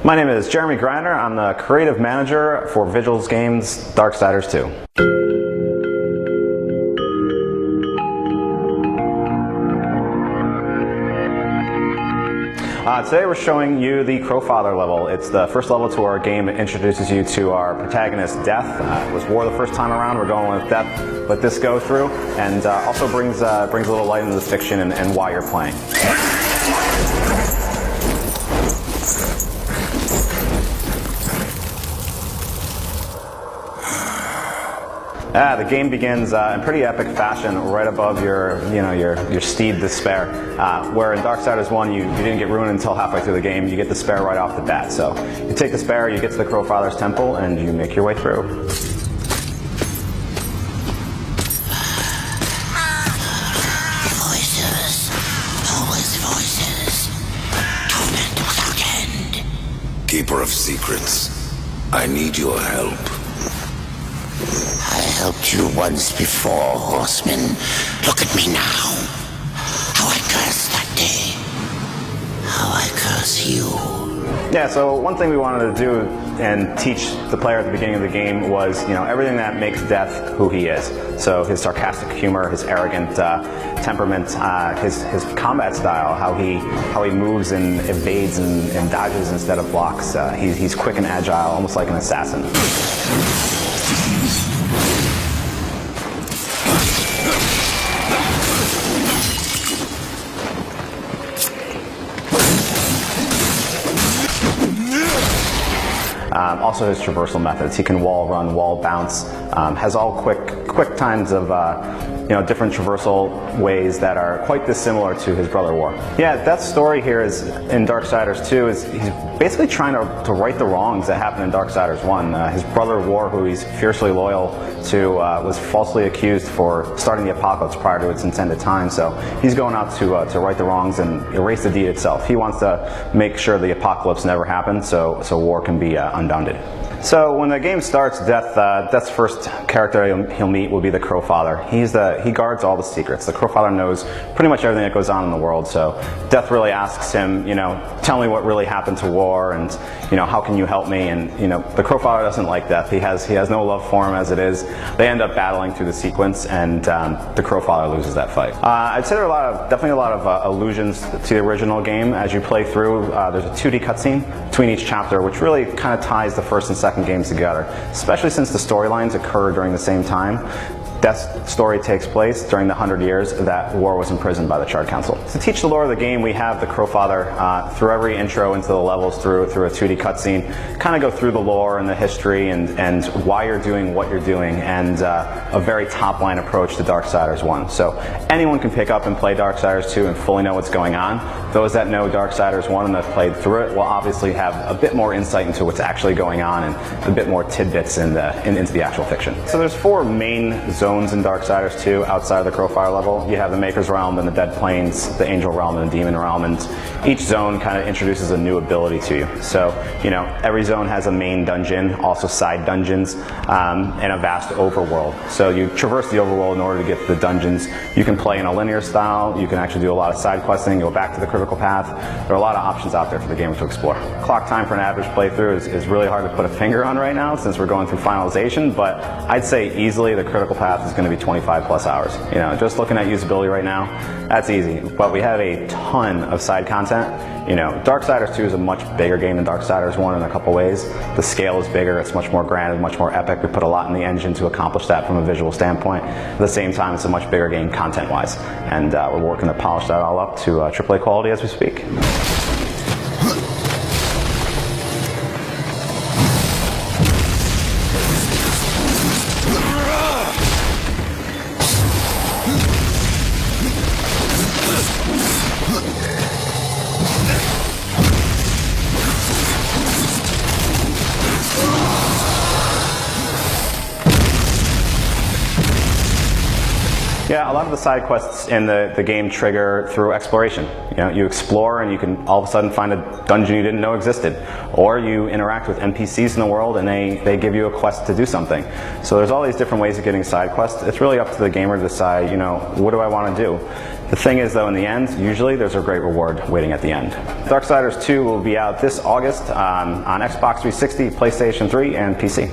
My name is Jeremy Greiner. I'm the creative manager for Vigil's games Darksiders 2. Today we're showing you the Crowfather level. It's the first level to our game. It introduces you to our protagonist, Death. It was War the first time around. We're going with Death, let this go through, and also brings a little light into the fiction and why you're playing. The game begins in pretty epic fashion, right above your steed Despair. Where in Darksiders 1 you didn't get ruined until halfway through the game. You get Despair right off the bat. So you take Despair, you get to the Crowfather's temple, and you make your way through. Voices, always voices. Torment without end. Keeper of secrets, I need your help. I helped you once before, horseman. Look at me now. How I curse that day. How I curse you. Yeah, so one thing we wanted to do and teach the player at the beginning of the game was, everything that makes Death who he is. So his sarcastic humor, his arrogant temperament, his combat style, how he moves and evades and dodges instead of blocks. He's quick and agile, almost like an assassin. Also his traversal methods. He can wall run, wall bounce, has all quick times of different traversal ways that are quite dissimilar to his brother War. Yeah, Death's story here is in Darksiders 2 is he's basically trying to right the wrongs that happened in Darksiders 1. His brother War, who he's fiercely loyal to, was falsely accused for starting the apocalypse prior to its intended time. So he's going out to right the wrongs and erase the deed itself. He wants to make sure the apocalypse never happened, so War can be unbounded. So when the game starts, Death's first character he'll meet will be the Crowfather. He guards all the secrets. The Crowfather knows pretty much everything that goes on in the world. So Death really asks him, tell me what really happened to War, and how can you help me? And the Crowfather doesn't like Death. He has no love for him as it is. They end up battling through the sequence, and the Crowfather loses that fight. I'd say there are definitely a lot of allusions to the original game as you play through. There's a 2D cutscene between each chapter, which really kind of ties the first and second games together, especially since the storylines occur during the same time. Death's story takes place during the 100 years that War was imprisoned by the Charred Council. To teach the lore of the game, we have the Crowfather through every intro into the levels through a 2D cutscene, kind of go through the lore and the history and why you're doing what you're doing, and a very top-line approach to Darksiders 1. So anyone can pick up and play Darksiders 2 and fully know what's going on. Those that know Darksiders 1 and have played through it will obviously have a bit more insight into what's actually going on and a bit more tidbits into the actual fiction. So there's 4 main zones in Darksiders 2 outside of the Crowfire level. You have the Maker's Realm and the Dead Plains, the Angel Realm and the Demon Realm, and each zone kind of introduces a new ability to you. So, every zone has a main dungeon, also side dungeons, and a vast overworld. So you traverse the overworld in order to get to the dungeons. You can play in a linear style, you can actually do a lot of side questing, go back to the critical path. There are a lot of options out there for the gamer to explore. Clock time for an average playthrough is really hard to put a finger on right now since we're going through finalization, but I'd say easily the critical path is going to be 25 plus hours. Just looking at usability right now, that's easy. But we have a ton of side content. Darksiders 2 is a much bigger game than Darksiders 1 in a couple ways. The scale is bigger, it's much more grand, and much more epic. We put a lot in the engine to accomplish that from a visual standpoint. At the same time, it's a much bigger game content-wise. And we're working to polish that all up to AAA quality as we speak. Yeah, a lot of the side quests in the game trigger through exploration. You explore and you can all of a sudden find a dungeon you didn't know existed. Or you interact with NPCs in the world and they give you a quest to do something. So there's all these different ways of getting side quests. It's really up to the gamer to decide, what do I want to do? The thing is, though, in the end, usually there's a great reward waiting at the end. Darksiders 2 will be out this August on Xbox 360, PlayStation 3, and PC.